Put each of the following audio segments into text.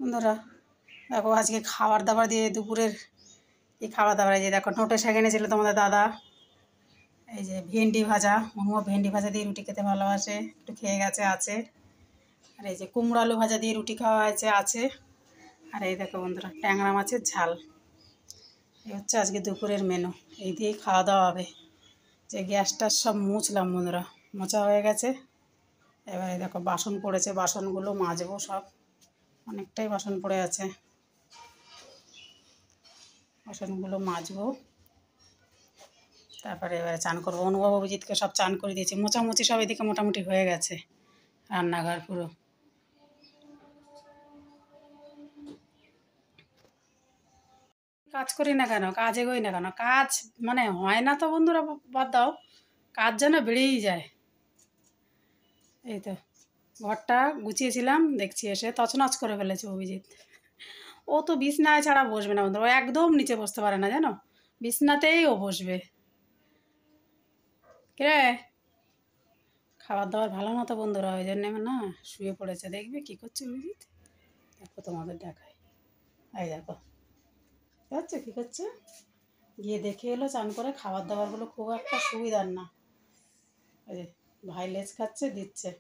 বন্ধুরা দেখো আজকে খাবার দাবার দিয়ে দুপুরের এই খাবার দাবার এই যে দেখো নোটে শাক এনেছিল তোমাদের দাদা। এই যে ভেন্ডি ভাজা, মনুয়া ভেন্ডি ভাজা দিয়ে রুটি খেতে ভালোবাসে, একটু খেয়ে গেছে আছে। আর এই যে কুমড়ো আলু ভাজা দিয়ে রুটি খাওয়া হয়েছে আছে। আর এই দেখো বন্ধুরা ট্যাংরা মাছের ঝাল। এই হচ্ছে আজকে দুপুরের মেনু, এই দিয়েই খাওয়া দাওয়া হবে। যে গ্যাসটা সব মুছলাম বন্ধুরা, মোছা হয়ে গেছে। এবারে দেখো বাসন পড়েছে, বাসনগুলো মাজবো সব, অনেকটাই বাসন পড়ে আছে, বাসনগুলো মাজবো। তারপরে এবারে চান করবো। অনুভব অভিজিৎকে সব চান করে দিয়েছি, মোছামুছি সব এদিকে মোটামুটি হয়ে গেছে। রান্নাঘর পুরো কাজ করি না কেন, কাজ এগোই না কেন, কাজ মানে হয় না তো বন্ধুরা, বাদ দাও, কাজ যেন বেড়েই যায়। এই তো ঘরটা গুছিয়েছিলাম, দেখছি এসে তছনছ করে ফেলেছে অভিজিৎ। ও তো বিছনায় ছাড়া বসবে না বন্ধুরা, ও একদম নিচে বসতে পারে না জানো, বিছনাতেই ও বসবে। কে খাবার দাবার ভালো না তো বন্ধুরা, ওই জন্য না শুয়ে পড়েছে। দেখবে কী করছে অভিজিৎ, দেখো তোমাদের দেখায়। এই দেখো হচ্ছে কী করছে, গিয়ে দেখে এলো চান করে। খাবার দাবারগুলো খুব একটা সুবিধার না। এই যে ভাই লেজ খাচ্ছে, দিচ্ছে।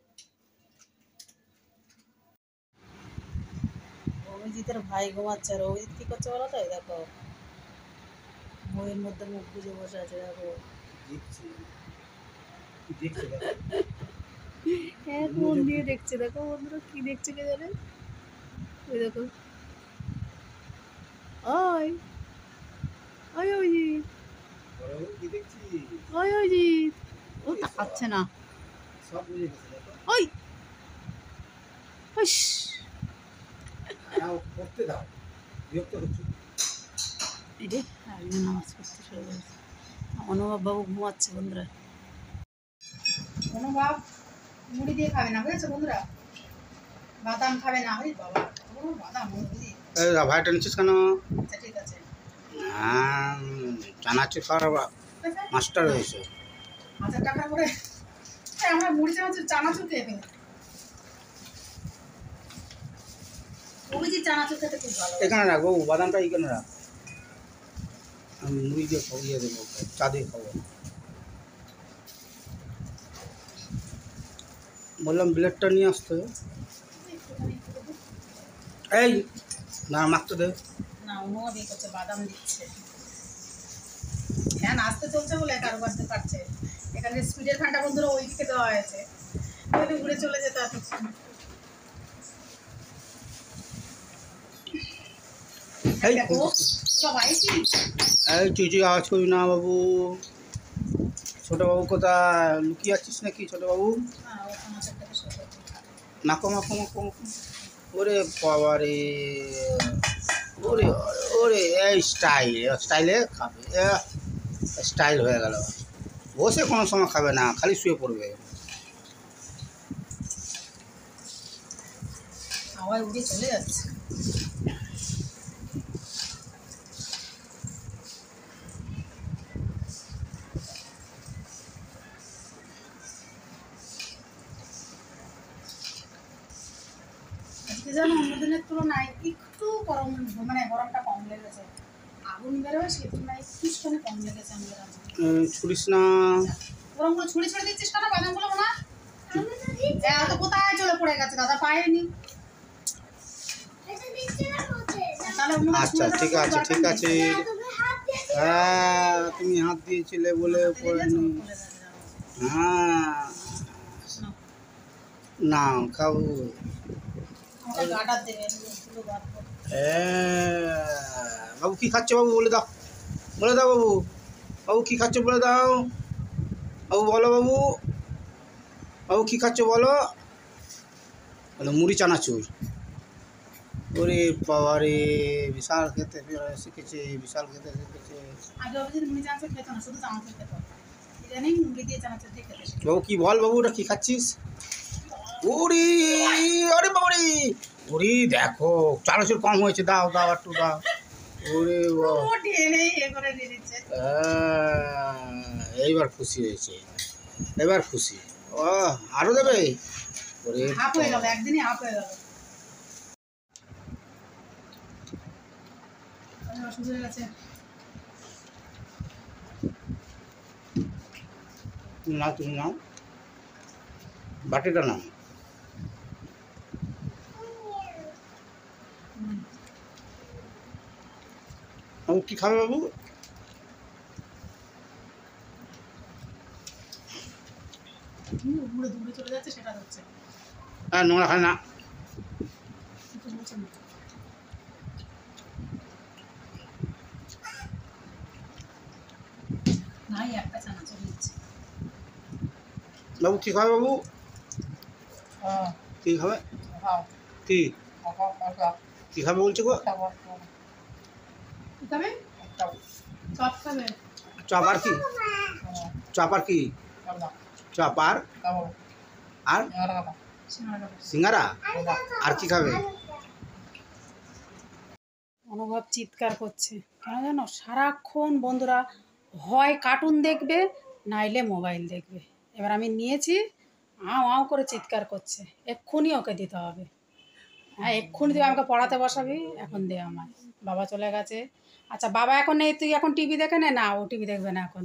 অভিজিতের ভাই ঘুমাচ্ছে, আর অভিজিৎ কী করছে বলো তো, এই দেখো বইয়ের মধ্যে মুখ গুজে বসে আছে। দেখো হ্যাঁ মন দিয়ে দেখছে, দেখো বন্ধুরা কি দেখছে কে জানে। ওই দেখো ওই ওই অভিজিৎ, ওই অভিজিৎ, ও তাকাচ্ছে না। ওই হুস নামাজ পড়তে শুরু করেছে। অনুভব বাবু ঘুমাচ্ছে বন্ধুরা। অনুভব মুড়ি দিয়ে খাবে না, বুঝেছো বন্ধুরা, বাদাম খাবে না। ওই বাবা বাদাম ভাইটা নিচ্ছিস কেন? আচ্ছা ঠিক আছে। চানাচুর খাওয়ার মাস্টার হয়েছে। 1000 টাকা করে আমরা মুড়ি চানাচুর খেয়ে ফেলি। অভিজিৎ চানাচুর খেতে খুব ভালো। এখানে রাখ বাবু, বাদামটা এখানে রাখ, আমি মুড়ি দিয়ে খাইয়ে দেবো, চা দিয়ে খাবো। বললাম ব্লেডটা নিয়ে আসতে। এই না মাখতে দে না, অনুভব এই করছে, বাদাম দিচ্ছে। ফ্যান আসতে চলছে বলে কারোবার পারছে। এখানে স্পিডের ফ্যানটা বন্ধুরা ওই দিকে দেওয়া হয়েছে, ওইদিকে ঘুরে চলে যেতে হচ্ছে। এই তুই তুই আওয়াজ করবি না বাবু। ছোট বাবু কোথায় লুকিয়ে আছিস নাকি ছোট বাবু? মাখো মাখো মাখো মাখো। ওরে বাবা রে, ওরে ওরে এই স্টাইলে খাবে, স্টাইল হয়ে গেল। বসে কোনো সময় খাবে না, খালি শুয়ে পড়বে। আওয়াজ উঠে চলে যাচ্ছে। আজকে যেন অন্য দিনের তুলনায় একটু গরম, মানে গরমটা কম লেগেছে। আগুন বেরোয় সেই তুলনায় একটুখানি কম লেগেছে আমাদের আজকে। ছুড়িস না গরমগুলো ছুঁড়ে ছুঁড়ে দিচ্ছিস কেন বাদামগুলো মনে হয়? তো কোথায় চলে পড়ে গেছে দাদা, পায়নি। আচ্ছা ঠিক আছে ঠিক আছে, হ্যাঁ তুমি হাত দিয়েছিলে বলে পড়েনি। হ্যাঁ না খাবো। বাবু কি খাচ্ছ বাবু বলে দাও, বলে দাও বাবু, বাবু কি খাচ্ছ বলে দাও, বাবু বলো বাবু, বাবু কি খাচ্ছ বলো। বলো মুড়ি চানাচুর। ওরে বাবা রে, বিশাল খেতে শিখেছে, বিশাল খেতে শিখেছে। বাবু কি বল বাবু, ওটা কি খাচ্ছিস? ওরে আরে বাবা রে, ওরে দেখো চানাচুর কম হয়েছে, দাও দাও একটু দাও। ওরে এইবার খুশি হয়েছে, এবার খুশি। ও আরো দেবে? ওরে হাফ হয়ে গেল, একদিনই হাফ হয়ে গেল। খাওয়া শুরু হয়ে গেছে। না তুমি নাও, বাটিটা নাও। বাবু কী খাবে বাবু? দূরে দূরে চলে যাচ্ছে সেটা হচ্ছে হ্যাঁ, নোংরা খায় না। নাই একটা চানা চলে যাচ্ছে। বাবু কী খাবে বাবু? কী খাবে? কী কী খাবে বলছে গো? খাবে চপ খাবে। চপ আর কি? চপ আর কি? চপ আর আর সিঙ্গারা আর কি খাবে? অনুভব চিৎকার করছে কেন জানো, সারাক্ষণ বন্ধুরা হয় কার্টুন দেখবে নাইলে মোবাইল দেখবে। এবার আমি নিয়েছি, আও আও করে চিৎকার করছে, এক্ষুনি ওকে দিতে হবে। হ্যাঁ এক্ষুনি তুই আমাকে পড়াতে বসাবি, এখন দে আমার। বাবা চলে গেছে। আচ্ছা বাবা এখন নেই, তুই এখন টিভি দেখে নে। না ও টিভি দেখবে না এখন,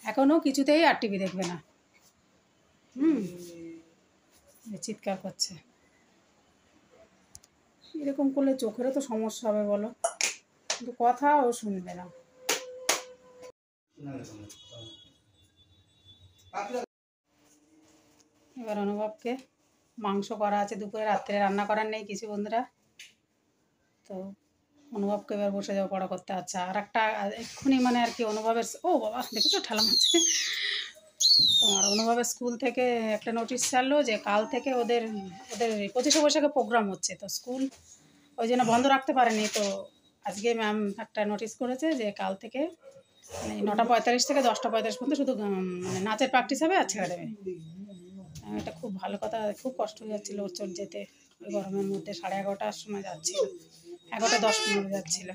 এখনও কিছুতেই আর টিভি দেখবে না। চিৎকার করছে। এরকম করলে চোখেরও তো সমস্যা হবে বলো, কিন্তু কথা ও শুনবে না। এবার অনুভবকে মাংস করা আছে দুপুরে, রাত্রে রান্না করার নেই কিছু বন্ধুরা, তো অনুভবকে এবার বসে যাওয়া পড়া করতে। আচ্ছা আর একটা এক্ষুনি মানে আর কি অনুভবের, ও বাবা দেখেছো ঠেলা মারছে। তোমার অনুভবের স্কুল থেকে একটা নোটিশ ছাড়লো যে কাল থেকে ওদের ওদের 25শে বৈশাখে প্রোগ্রাম হচ্ছে, তো স্কুল ওই জন্য বন্ধ রাখতে পারেনি। তো আজকে ম্যাম একটা নোটিশ করেছে যে কাল থেকে মানে 9:45 থেকে 10:45 পর্যন্ত শুধু মানে নাচের প্র্যাকটিস হবে আর ছেড়ে দেবে। এটা খুব ভালো কথা, খুব কষ্ট হয়ে যাচ্ছিলো ওর চোট যেতে, ওই গরমের মধ্যে 11:30টার সময় যাচ্ছিল, 11:10-15 যাচ্ছিলো।